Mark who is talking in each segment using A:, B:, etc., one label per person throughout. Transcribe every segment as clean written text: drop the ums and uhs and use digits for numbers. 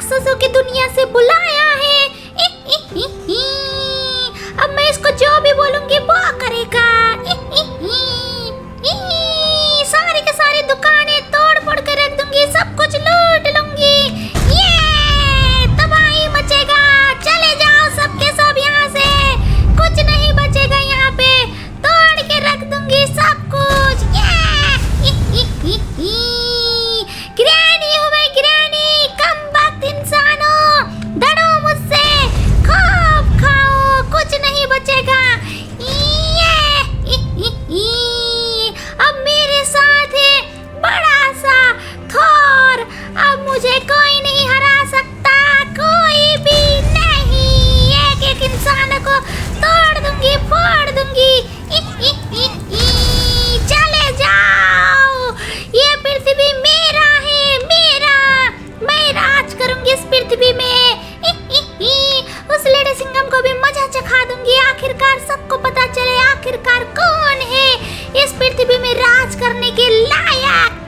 A: राक्षसों की दुनिया से बुलाया है। अब मैं इसको जो भी बोलूंगी वो करेगा। सारी के सारी दुकानें तोड़ फोड़ कर रख दूंगी, सब कुछ लूट लूंगी। ये तबाही मचेगा, चले जाओ सबके सब यहाँ से, कुछ नहीं बचेगा यहाँ पे, तोड़ के रख दूंगी सब कुछ। ग्रैनी हूँ मैं, ग्रैनी, कम वक्त इंसानों, डरो मुझसे, खूब खाओ, कुछ नहीं बचेगा। अब मेरे साथ है बड़ा सा थोर, अब मुझे कोई नहीं हरा सकता, कोई भी नहीं। एक एक इंसान को तोड़ दूंगी, फोड़ दूंगी। चले जाओ, ये पृथ्वी मेरा है, मेरा, मैं राज करूंगी इस पृथ्वी में। उस लेडी सिंघम को भी मजा चखा दूंगी, आखिरकार सबको पता चले आखिरकार कौन है इस पृथ्वी में राज करने के लायक।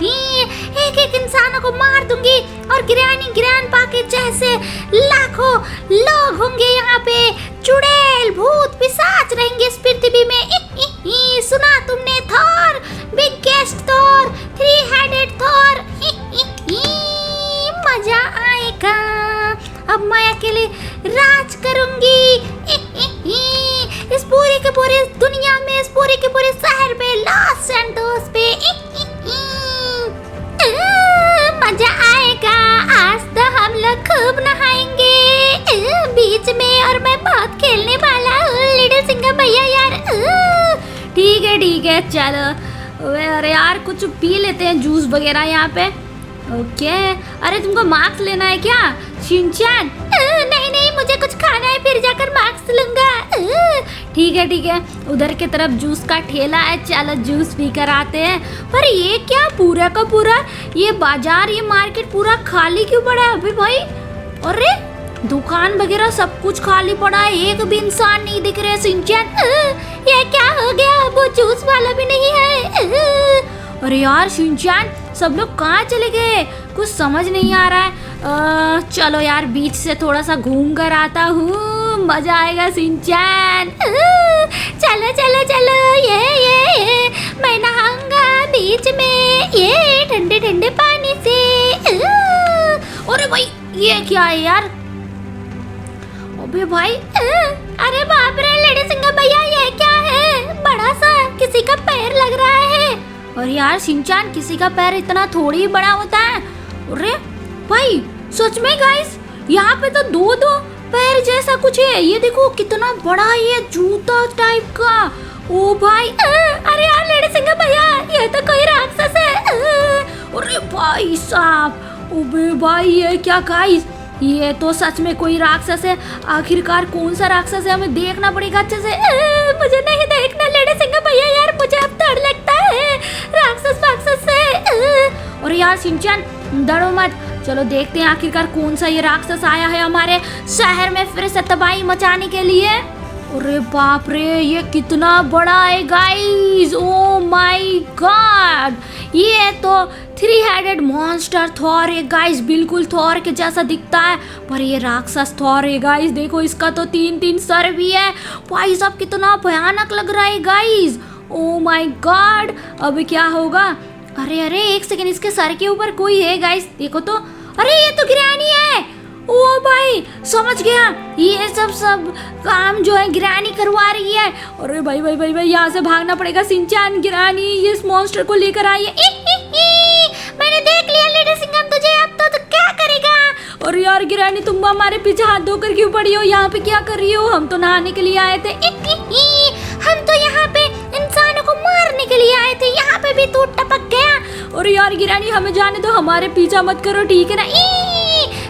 A: एक एक इंसानों को मार दूंगी और ग्रैनी ग्रैंडपा के जैसे लाखों लोग होंगे यहाँ पे, चुड़ैल भूत पिशाच रहेंगे इस पृथ्वी में। सुना तुमने थोर, बिगेस्ट थोर, 3 हेडेड थोर, मजा आएगा। अब मैं अकेले राज करूंगी इस पूरी के पूरे दुनिया में, इस पूरे के पूरे शहर पे, लॉस सैंटोस पे। मजा आएगा, आज तो हम लोग खूब नहाएंगे बीच में, और मैं बहुत खेलने वाला हूँ लिटिल सिंघम भैया यार। ठीक है चलो। अरे यार कुछ पी लेते हैं, जूस वगैरह यहाँ पे। ओके, अरे तुमको मार्क्स लेना है क्या शिनचैन? नहीं, मुझे कुछ खाना है, फिर जाकर मार्क्स लूंगा। ठीक है, उधर की तरफ जूस का ठेला है, चलो जूस पी कर आते हैं। पर ये क्या पूरा का पूरा ये बाजार, ये मार्केट पूरा खाली क्यों पड़ा है अभी भाई? अरे दुकान वगैरह सब कुछ खाली पड़ा है, एक भी इंसान नहीं दिख रहे। शिनचैन ये क्या हो गया, वो जूस वाला भी नहीं है। अरे यार शिनचैन सब लोग कहाँ चले गए, कुछ समझ नहीं आ रहा है। चलो यार बीच से थोड़ा सा घूम कर आता हूँ, मजा आएगा शिनचैन। चलो ये मैं नहाऊंगा बीच में, ये ठंडे पानी से। अरे भाई ये क्या है यार? अबे भाई, अरे बाप रे लेडी सिंघम भैया, ये क्या है? बड़ा सा किसी का पैर लग रहा है। और यार शिनचैन किसी का पैर इतना थोड़ी बड़ा होता है। अरे भाई सच में गाइस, यहाँ पे तो दो पैर जैसा कुछ है, ये देखो कितना बड़ा है, ये जूता टाइप का। ओ भाई, अरे यार लेडी सिंघम भैया, ये तो कोई राक्षस है। अरे भाई साहब, अबे भाई ये क्या गाइस, ये तो सच में कोई राक्षस है। आखिरकार कौन सा राक्षस है, हमें देखना पड़ेगा अच्छे से। मुझे नहीं देखना लेडी सिंघम भैया यार, मुझे अब डर लगता है राक्षस से। और यार शिनचैन डरो मत, चलो देखते हैं आखिरकार कौन सा ये राक्षस आया है हमारे शहर में फिर से तबाही मचाने के लिए। अरे बाप रे, ये कितना बड़ा है गाइस, ओ माय गॉड, ये तो 3 हेडेड मॉन्स्टर थॉर है गाइस, बिल्कुल थॉर के जैसा दिखता है, पर ये राक्षस थॉर है गाइस। देखो इसका तो 3 सर भी है भाई साहब, कितना भयानक लग रहा है गाइस। ओ माय गॉड, अब क्या होगा? अरे एक सेकंड, इसके सर के ऊपर कोई है गाइस, देखो तो। अरे ये तो ग्रैनी है। ओ भाई समझ गया, ये सब काम जो है ग्रैनी करवा रही है। अरे भाई यहाँ से भागना पड़ेगा शिनचैन। ग्रैनी ये इस मॉन्स्टर को लेकर आई है। मैंने देख लिया लेडी सिंघम तुझे, अब तो क्या करेगा? और यार ग्रैनी तुम हमारे पीछे हाथ धोकर क्यों पड़ी हो, यहाँ पे क्या कर रही हो? हम तो नहाने के लिए आए थे। हम तो यहाँ पे इंसानों को मारने के लिए आए थे, यहाँ पे भी तू टपक गया। और यार ग्रैनी हमें जाने दो, हमारे पीछा मत करो ठीक है ना?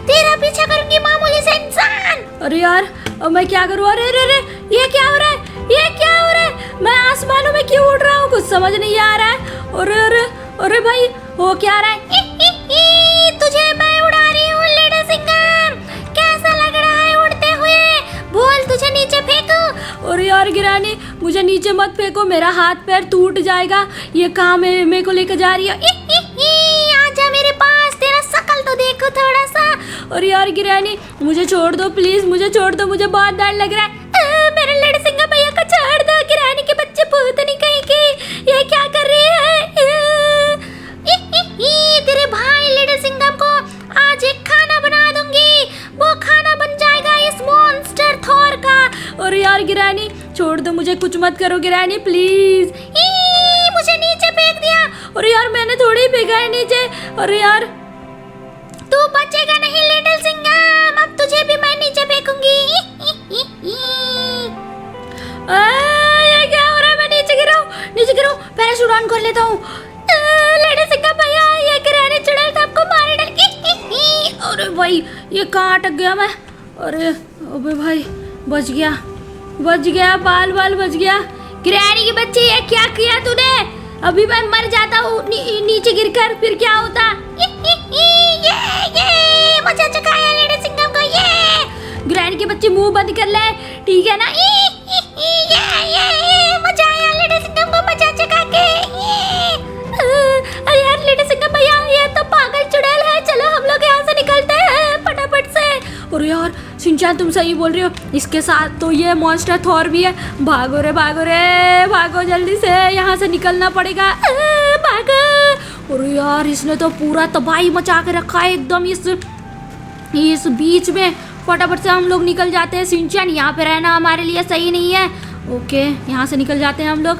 A: तेरा पीछा करूंगी मामूली से इंसान। अरे यार अब मैं क्या करूँ? अरे ये क्या हो रहा है? मैं आसमानों में क्यों उड़ रहा हूँ, कुछ समझ नहीं आ रहा है। अरे भाई हो क्या रहा है? तुझे मैं उड़ा रही हूँ लेडी सिंघम, कैसा लग रहा है उड़ते हुए? बोल तुझे नीचे फेंकूं? और यार गिरानी मुझे नीचे मत फेंको, मेरा हाथ पैर टूट जाएगा। ये कहाँ मेरे को लेकर जा रही है? आजा मेरे पास, तेरा शकल तो देखो थोड़ा सा। और यार गिरानी मुझे छोड़ दो प्लीज, मुझे छोड़ दो, मुझे बहुत डर लग रहा है। मेरे लेडी सिंगा भैया को छोड़ दो। गिरानी के बच्चे भूतनी कहीं की, ये क्या कर रही है? तेरे भाई लेडी सिंगम को आज एक खाना बना दूंगी, वो खाना बन जाएगा इस मॉन्स्टर थॉर का। और यार गिरानी छोड़ दो मुझे, कुछ मत करो गिरानी प्लीज। मुझे नीचे फेंक दिया। और यार मैंने थोड़ी फेंका है नीचे। और यार तू बचेगा नहीं लिटिल सिंगम, अब तुझे भी मैं नीचे फेंकूंगी। ये क्या हो रहा है? मैं नीचे गिरा हूँ। पैराशूट ऑन कर लेता हूँ। लेडी सिंगम भैया ये गिरानी चुड़ैल तो आपको मार डाल। अरे भाई ये कहाँ अटक गया मैं? अरे अबे भाई बच गया, बाल बच गया। गिरानी की बच्ची ये क्या किया तूने? अभी मैं मर जाता हूँ नीचे गिरकर, फिर क्या होता? ये मजा चकाया लेडी सिंगम को। ये गिरानी की बच्ची मुंह बंद कर ले, ठीक है ना? ये मजा आया लेडी सिंगम को मजा चका के। अरे यार लेडी सिंगम भैया ये तो पागल चुड़ैल है, चलो हम लोग यहाँ से निकलते हैं फटाफट से। और यार शिनचैन तुम सही बोल रही हो, इसके साथ तो ये मॉन्स्टर थॉर भी है। भागो रे जल्दी से, यहाँ से निकलना पड़ेगा। भागो। और यार इसने तो पूरा तबाही मचा के रखा है एकदम इस बीच में। फटाफट से हम लोग निकल जाते हैं। शिनचैन यहाँ पे रहना हमारे लिए सही नहीं है। ओके यहाँ से निकल जाते हैं हम लोग।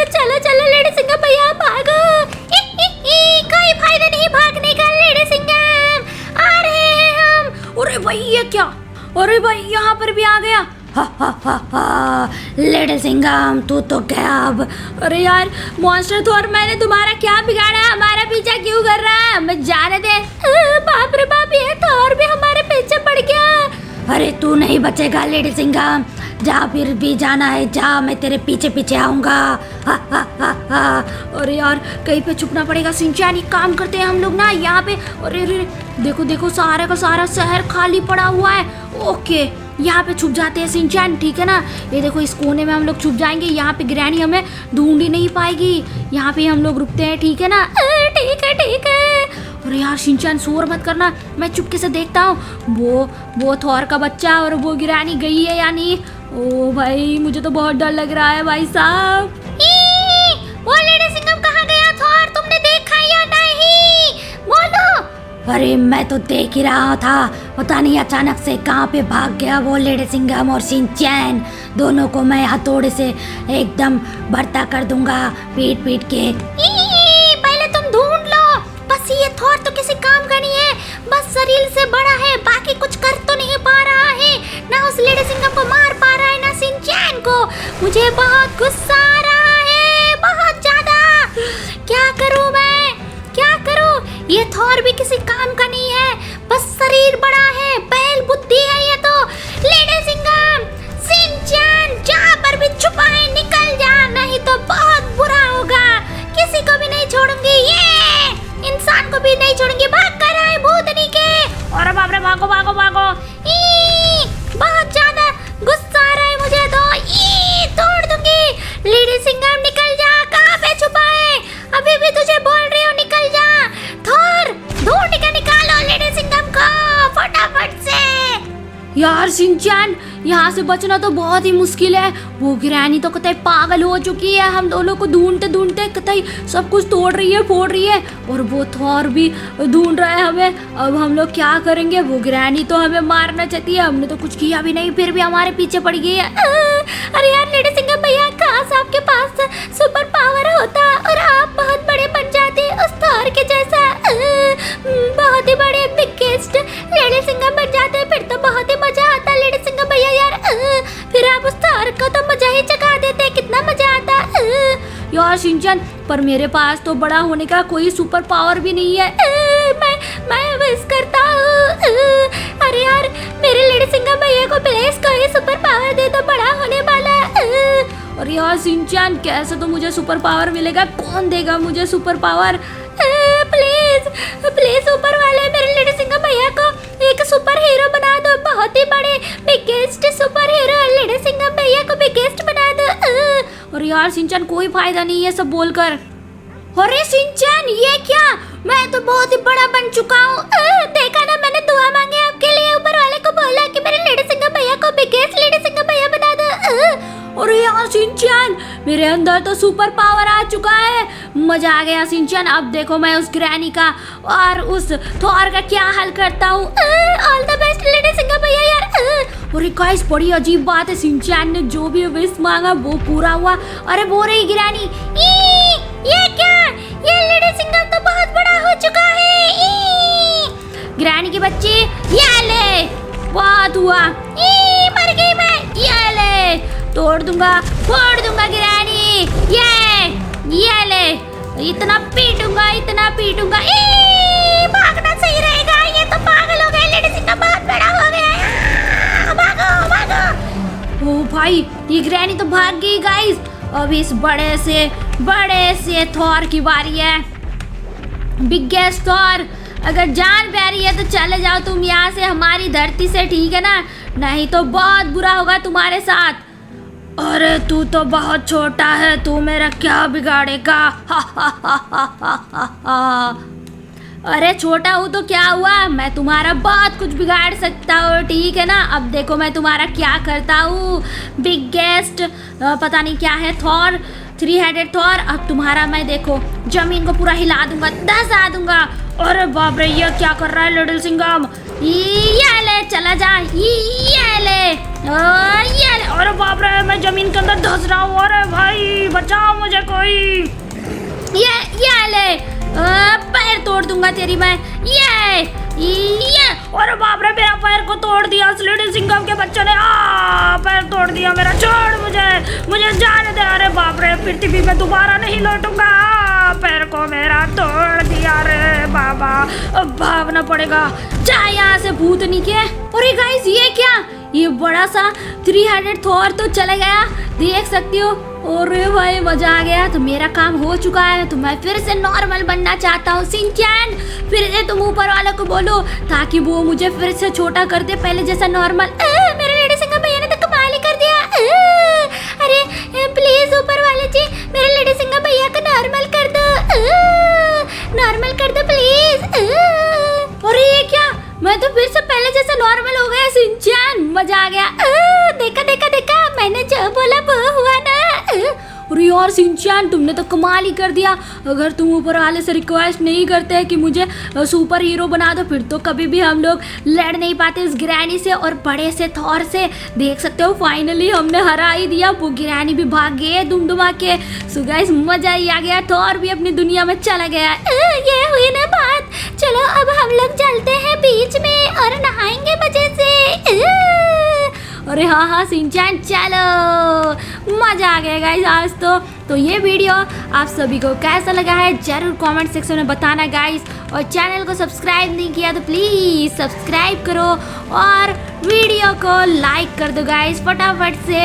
A: चलो लेडी सिंगम भैया भागो। कोई फायदा नहीं भागने का लेडी सिंगम, आ रहे हैं हम। अरे भाई ये क्या? अरे भाई यहाँ पर भी आ गया। लेडी सिंगम तू तो गया अब। अरे यार मॉन्स्टर थॉर मैंने तुम्हारा क्या बिगाड़ा? हमारा पीछा क्यों कर रहा है? हमें जाने दे। बाप रे बाप ये थॉर भी हमारे पीछे पड़ गया। अरे तू नहीं बचेगा लेडी सिंगम, जा फिर भी जाना है जा, मैं तेरे पीछे आऊंगा। अरे यार कहीं पे छुपना पड़ेगा। शिनचैन एक काम करते हैं हम लोग ना यहाँ पे। अरे देखो सारा का सारा शहर खाली पड़ा हुआ है। ओके यहाँ पे छुप जाते हैं शिनचैन, ठीक है ना? ये देखो इस कोने में हम लोग छुप जाएंगे, यहाँ पे गिरानी हमें ढूंढ ही नहीं पाएगी। यहाँ पे हम लोग रुकते हैं, ठीक है ना? ठीक है। अरे यार शिनचैन शोर मत करना, मैं चुपके से देखता हूँ वो थॉर का बच्चा और वो गिरानी गई है या नहीं। ओ भाई मुझे तो बहुत डर लग रहा है भाई साहब। वो लेडी सिंगम कहाँ गया थॉर? तुमने देखा या नहीं? बोलो। अरे मैं तो देख ही रहा था, पता नहीं अचानक से कहाँ पे भाग गया वो लेडी सिंगम और शिनचैन। दोनों को मैं हथौड़े से एकदम भरता कर दूंगा पीट के। पहले तुम ढूंढ लो, बस ये थॉर तो किसी काम का नहीं है, बस शरीर से बड़ा है, बाकी कुछ कर तो नहीं पा रहा है, ना उस लेडी सिंगम को मार पा रहा है ना शिनचैन को। मुझे बहुत गुस्सा आ रहा है, बहुत ज्यादा। क्या करूं मैं, क्या करूं? ये थॉर भी किसी काम का नहीं है, बस शरीर बड़ा है, बैल बुद्धि है ये तो। लेडी सिंगम, शिनचैन जहाँ पर भी छुपा है निकल जा, नहीं तो बहुत बुरा होगा। किसी को भी नहीं छोड़ूंगी, ये इंसान को भी नहीं छोड़ूंगी। भाग कर रहा है भूतनी के। और बाप रे भागो। बहुत ज्यादा गुस्सा आ रहा है मुझे तो, तोड़ दूंगी। लेडी सिंगम निकल जा, कहाँ पे छुपा है? अभी भी तुझे बोल रही हूँ निकल जा। थॉर ढूंढ के निकालो लेडी सिंगम को फटाफट से। यार शिनचैन यहाँ से बचना तो बहुत ही मुश्किल है। वो गिरानी तो कतई पागल हो चुकी है, हम दोनों को ढूंढते कतई सब कुछ तोड़ रही है, फोड़ रही है, और वो थॉर भी ढूंढ रहा है हमें। अब हम लोग क्या करेंगे? वो गिरानी तो हमें मारना चाहती है, हमने तो कुछ किया भी नहीं, फिर भी हमारे पीछे पड़ गई है। अरे यार लेडी सिंगम भैया, काश आपके पास सुपर पावर होता और आप बहुत बड़े बन जाते उस थॉर के जैसा। बहुत ही बड़े बिगेस्ट लेडी सिंगम बन जाते, फिर तो बहुत ही मजा आता लेडी सिंगम भैया यार। फिर आप उस थॉर को तो मजा ही चखा देते, कितना मजा आता। यार शिनचैन पर मेरे पास तो बड़ा होने का कोई सुपर पावर भी नहीं है। मैं विश करता हूँ। अरे यार मेरे लेडी सिंगम भैया को प्लीज कोई सुपर पावर दे दो, बड़ा होने वाला। अरे यार शिनचैन कैसे तो मुझे सुपर पावर मिलेगा? कौन देगा मुझे सुपर पावर? प्लीज ऊपर वाले मेरे लेडी सिंगम भैया को एक सुपर हीरो बना दो, बहुत ही बड़े biggest super hero lady Singham भैया को बिगेस्ट बना दो। और यार शिनचैन कोई फायदा नहीं है सब बोलकर। अरे शिनचैन ये क्या? मैं तो बहुत ही बड़ा बन चुका हूँ। देखा ना मैंने दुआ मांगे मेरे अंदर तो सुपर पावर आ चुका है। मजा आ गया शिनचैन। अब देखो मैं उस ग्रैनी का और उस थॉर का क्या हल करता हूँ। ऑल द बेस्ट लेडी सिंगा भैया यार। अरे गाइस बड़ी अजीब बात है, शिनचैन ने जो भी विश मांगा वो पूरा हुआ। अरे वो रही ग्रैनी। ये क्या, ये लेडी सिंगा तो बहुत बड़ा हो चुका है। ग्रैनी के बच्चे ये ले, बहुत हुआ। मर गई मैं। ये ले, तोड़ दूंगा, फोड़ दूंगा ग्रैनी। ये ले, इतना पीटूंगा, इतना पीटूंगा। भागना सही रहेगा, ये तो पागल हो गए। लेडी सिंगा बहुत बड़ा हो गया। भागो भागो। ओ भाई ये ग्रैनी तो भाग गई गाइस। अब इस बड़े से थॉर की बारी है। बिगेस्ट थॉर, अगर जान प्यारी है तो चले जाओ तुम यहाँ से, हमारी धरती से, ठीक है ना? नहीं तो बहुत बुरा होगा तुम्हारे साथ। अरे तू तो बहुत छोटा है, तू मेरा क्या बिगाड़ेगा? अरे छोटा हूँ तो क्या हुआ, मैं तुम्हारा बहुत कुछ बिगाड़ सकता हूँ, ठीक है ना? अब देखो मैं तुम्हारा क्या करता हूँ। बिगेस्ट पता नहीं क्या है, थॉर, 3 हेडेड थॉर। अब तुम्हारा मैं देखो जमीन को पूरा हिला दूंगा, धसा दूंगा। अरे बाप रे ये क्या कर रहा है लिटिल सिंघम? ये ले, चला जा। ये ले। अरे बाप रे मैं जमीन के अंदर धस रहा हूँ। अरे भाई बचाओ मुझे कोई। ये ले, पैर तोड़ दूंगा तेरी मैं। ये अरे बाप रे मेरा पैर को तोड़ दिया लिटिल सिंघम के बच्चे ने। पैर तोड़ दिया मेरा। छोड़ मुझे जाने दे। अरे बाप रे पृथ्वी में दोबारा नहीं लौटूंगा। पैर को मेरा तोड़ दिया रे बाबा। अब भागना पड़ेगा। जा यहाँ से भूतनी के। अरे गाइस ये क्या, ये बड़ा सा 3 हेडेड थॉर तो चले गया, देख सकते हो। अरे भाई मजा आ गया। तो मेरा काम हो चुका है, तो मैं फिर से नॉर्मल बनना चाहता हूँ। शिनचैन फिर से तुम ऊपर वाले को बोलो ताकि वो मुझे फिर से छोटा कर दे, पहले जैसा नॉर्मल। मेरे लेडी सिंघम भैया ने तो कमाल ही कर दिया। अरे प्लीज ऊपर वाले जी मेरे लेडी सिंघम भैया को नॉर्मल कर दो, नॉर्मल कर दो प्लीज। अरे ये क्या, मैं तो फिर से पहले जैसा नॉर्मल हो गया। शिनचैन मजा आ गया। देखा देखा देखा, मैंने जो बोला वो हुआ ना। अरे यार शिनचैन तुमने तो कमाल ही कर दिया। अगर तुम ऊपर वाले से रिक्वेस्ट नहीं करते कि मुझे सुपर हीरो बना दो, फिर तो कभी भी हम लोग लड़ नहीं पाते इस ग्रैनी से और बड़े से थॉर से। देख सकते हो फाइनली हमने हरा ही दिया। वो ग्रैनी भी भाग गए दुमदुमा के। सो गाइस मजा ही आ गया। थॉर भी अपनी दुनिया में चला गया। ये हुई ना बात। चलो अब हम लोग चलते हैं बीच में और नहाएंगे मजे से। अरे हाँ शिनचैन चलो, मजा आ गया गाइस आज तो ये वीडियो आप सभी को कैसा लगा है जरूर कमेंट सेक्शन में बताना गाइस। और चैनल को सब्सक्राइब नहीं किया तो प्लीज सब्सक्राइब करो और वीडियो को लाइक कर दो गाइस फटाफट से।